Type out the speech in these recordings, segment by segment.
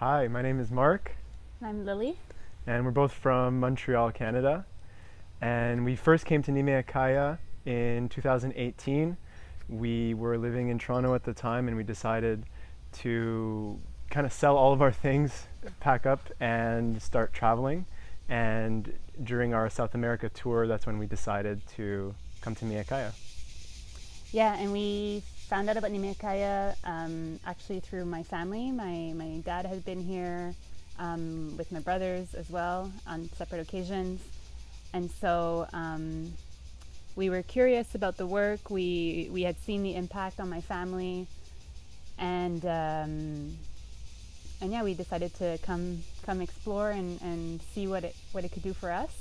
Hi, my name is Mark, I'm Lily. and we're both from Montreal, Canada. And we first came to Nimea Kaya in 2018. We were living in Toronto at the time, and we decided to kind of sell all of our things, pack up, and start traveling. And during our South America tour, that's when we decided to come to Nimea Kaya. Yeah, and we found out about Nimea Kaya actually through my family. My dad had been here with my brothers as well on separate occasions. And so we were curious about the work. We had seen the impact on my family. And yeah, we decided to come explore and see what it could do for us.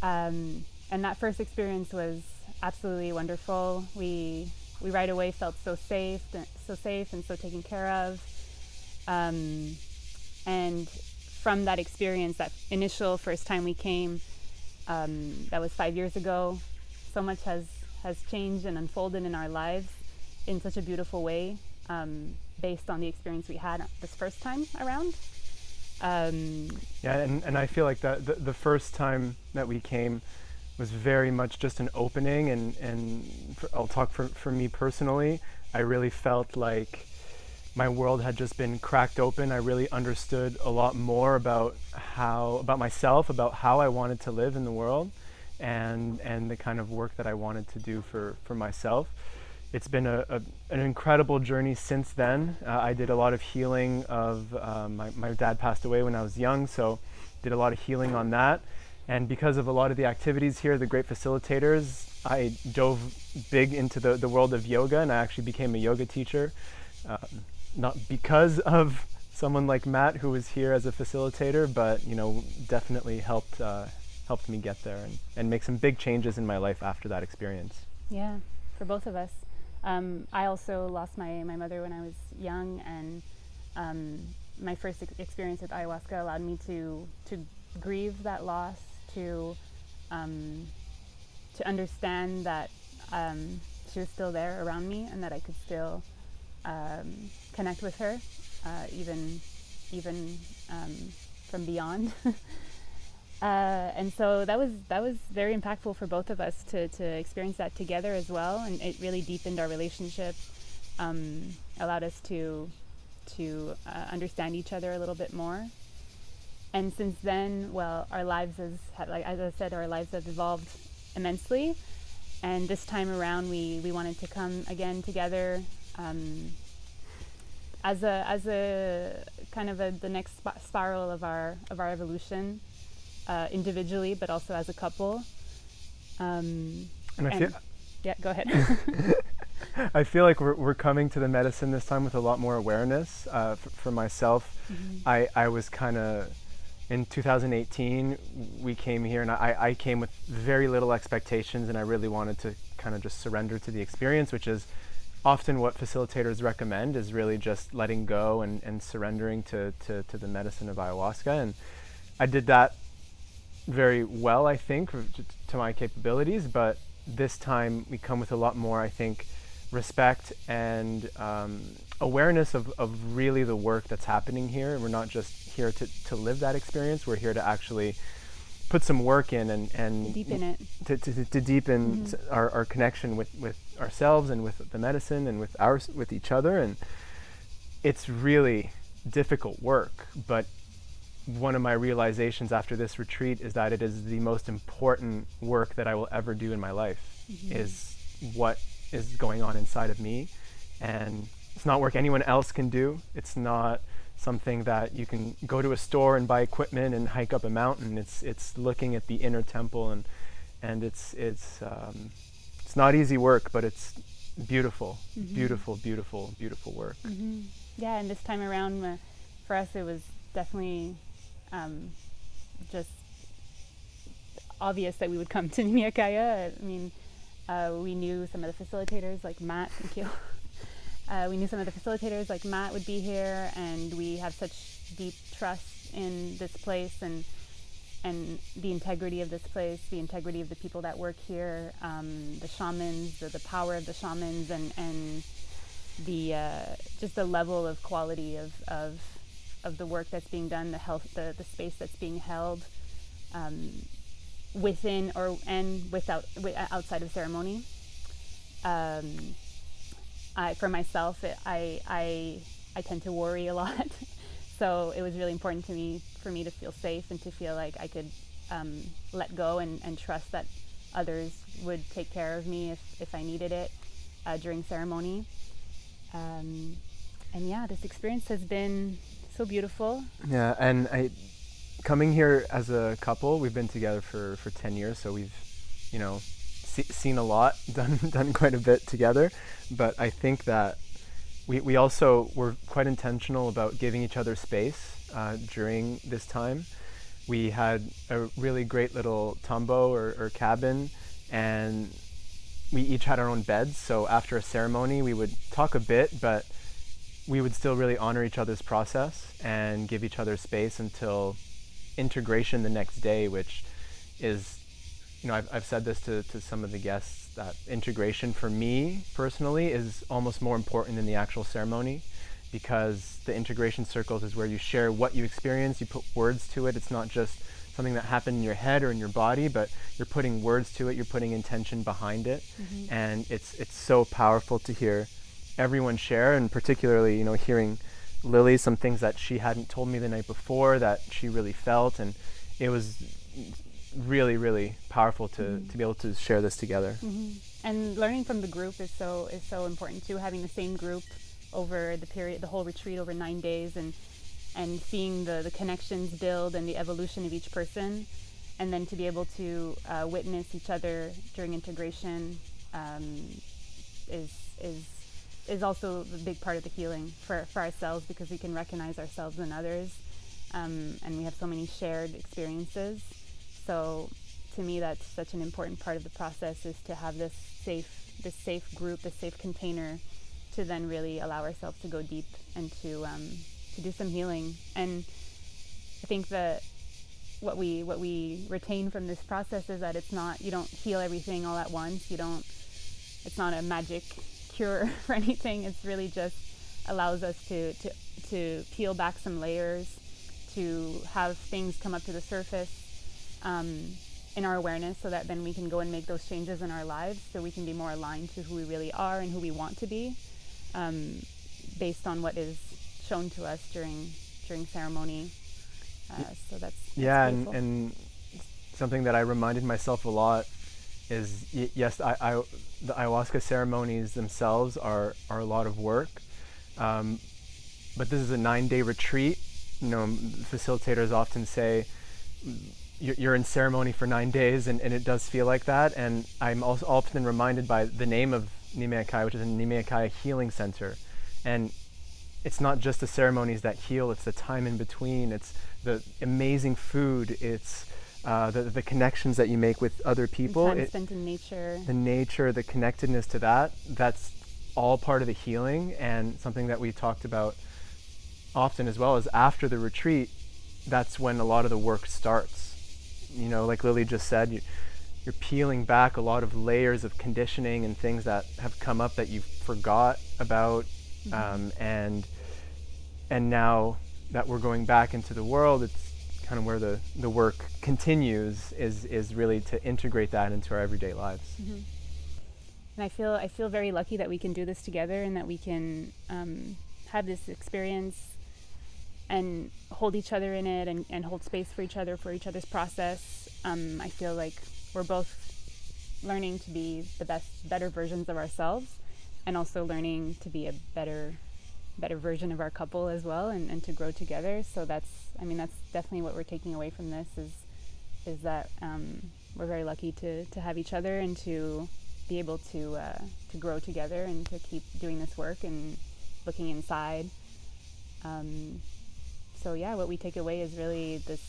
And that first experience was absolutely wonderful. We right away felt so safe and so taken care of. And from that experience, that initial first time we came, that was 5 years ago, so much has changed and unfolded in our lives in such a beautiful way, based on the experience we had this first time around. Yeah, and I feel like that the first time that we came was very much just an opening, I'll talk for me personally. I really felt like my world had just been cracked open. I really understood a lot more about myself, about how I wanted to live in the world, and the kind of work that I wanted to do for myself. It's been an incredible journey since then. I did a lot of healing of my dad passed away when I was young, so did a lot of healing on that. And because of a lot of the activities here, the great facilitators, I dove big into the world of yoga, and I actually became a yoga teacher. Not because of someone like Matt, who was here as a facilitator, but definitely helped me get there and make some big changes in my life after that experience. Yeah, for both of us. I also lost my mother when I was young, and my first experience with ayahuasca allowed me to grieve that loss, to understand that she was still there around me, and that I could still connect with her, even from beyond. And so that was very impactful for both of us to experience that together as well, and it really deepened our relationship, allowed us to understand each other a little bit more. And since then, well, our lives as I said, our lives have evolved immensely. And this time around, we wanted to come again together, as a kind of the next spiral of our evolution, individually, but also as a couple. And I feel yeah, go ahead. I feel like we're coming to the medicine this time with a lot more awareness. For myself, Mm-hmm. I was kind of, in 2018, we came here, and I came with very little expectations, and I really wanted to kind of just surrender to the experience, which is often what facilitators recommend, is really just letting go and surrendering to the medicine of ayahuasca. And I did that very well, I think, to my capabilities, but this time we come with a lot more, I think, respect and awareness of really the work that's happening here. We're not just here to live that experience, we're here to actually put some work in and Deepen it. To deepen Mm-hmm. our connection with ourselves and with the medicine and with each other. And it's really difficult work, but one of my realizations after this retreat is that it is the most important work that I will ever do in my life. Mm-hmm. Is what is going on inside of me, and it's not work anyone else can do. It's not something that you can go to a store and buy equipment and hike up a mountain. It's looking at the inner temple, and it's not easy work, but it's beautiful, Mm-hmm. beautiful work. Mm-hmm. Yeah, and this time around, for us, it was definitely just obvious that we would come to Nimea Kaya. I mean, we knew some of the facilitators like Matt. Thank you. We knew some of the facilitators like Matt would be here, and we have such deep trust in this place and the integrity of this place, the integrity of the people that work here, the shamans, the power of the shamans, and the just the level of quality of the work that's being done, the space that's being held within and outside of ceremony. For myself, I tend to worry a lot, so it was really important for me to feel safe and to feel like I could let go and trust that others would take care of me if I needed it during ceremony. And yeah, this experience has been so beautiful. Yeah, and coming here as a couple, we've been together for 10 years, so we've, seen a lot, done quite a bit together. But I think that we also were quite intentional about giving each other space during this time. We had a really great little tambo or cabin, and we each had our own beds. So after a ceremony, we would talk a bit, but we would still really honor each other's process and give each other space until integration the next day, which is, I've said this to some of the guests, that integration for me personally is almost more important than the actual ceremony, because the integration circles is where you share what you experience, you put words to it. It's not just something that happened in your head or in your body, but you're putting words to it, you're putting intention behind it. Mm-hmm. And it's so powerful to hear everyone share, and particularly, hearing Lily some things that she hadn't told me the night before that she really felt, and it was really, really powerful to be able to share this together. Mm-hmm. And learning from the group is so important too. Having the same group over the whole retreat over 9 days, and seeing the connections build and the evolution of each person, and then to be able to witness each other during integration is also a big part of the healing for ourselves, because we can recognize ourselves in others, and we have so many shared experiences. So to me, that's such an important part of the process, is to have this safe group, this safe container, to then really allow ourselves to go deep and to do some healing. And I think that what we retain from this process is that you don't heal everything all at once. It's not a magic cure for anything. It's really just allows us to peel back some layers, to have things come up to the surface in our awareness, so that then we can go and make those changes in our lives, so we can be more aligned to who we really are and who we want to be, based on what is shown to us during ceremony. So that's and something that I reminded myself a lot is, yes, the ayahuasca ceremonies themselves are a lot of work, but this is a 9-day retreat. Facilitators often say you're in ceremony for 9 days, and it does feel like that. And I'm also often reminded by the name of Nimea Kaya, which is a Nimea Kaya healing center. And it's not just the ceremonies that heal, it's the time in between, it's the amazing food, it's the connections that you make with other people. Time spent in nature. The nature, the connectedness to that's all part of the healing. And something that we talked about often as well is, after the retreat, that's when a lot of the work starts. Like Lily just said, you're peeling back a lot of layers of conditioning and things that have come up that you forgot about. And now that we're going back into the world, it's kind of where the work continues, is really to integrate that into our everyday lives. Mm-hmm. And I feel very lucky that we can do this together, and that we can have this experience and hold each other in it, and hold space for each other's process. I feel like we're both learning to be better versions of ourselves, and also learning to be a better version of our couple as well, and to grow together. So that's definitely what we're taking away from this, is that we're very lucky to have each other, and to be able to grow together, and to keep doing this work and looking inside. So yeah, what we take away is really this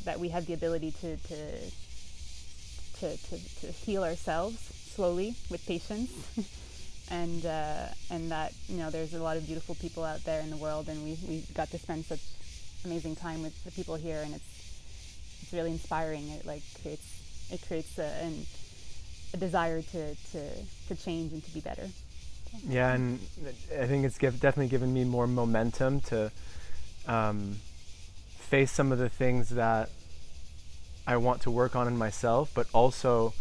that we have the ability to heal ourselves slowly with patience. And that there's a lot of beautiful people out there in the world, and we got to spend such amazing time with the people here, and it's really inspiring. It creates a desire to change and to be better. So. Yeah, and I think it's definitely given me more momentum to face some of the things that I want to work on in myself, but also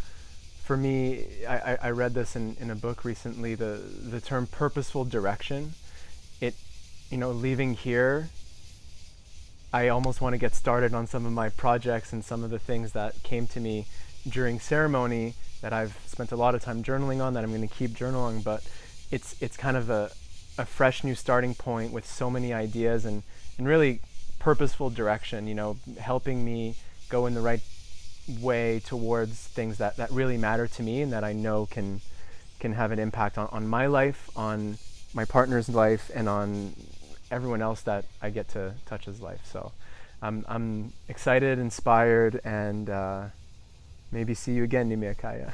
for me, I read this in a book recently, the term purposeful direction. It, leaving here, I almost want to get started on some of my projects and some of the things that came to me during ceremony that I've spent a lot of time journaling on, that I'm going to keep journaling, but it's kind of a fresh new starting point with so many ideas and really purposeful direction, helping me go in the right way towards things that really matter to me and that I know can have an impact on my life, on my partner's life, and on everyone else that I get to touch his life. So I'm excited, inspired, and maybe see you again, Nimea Kaya.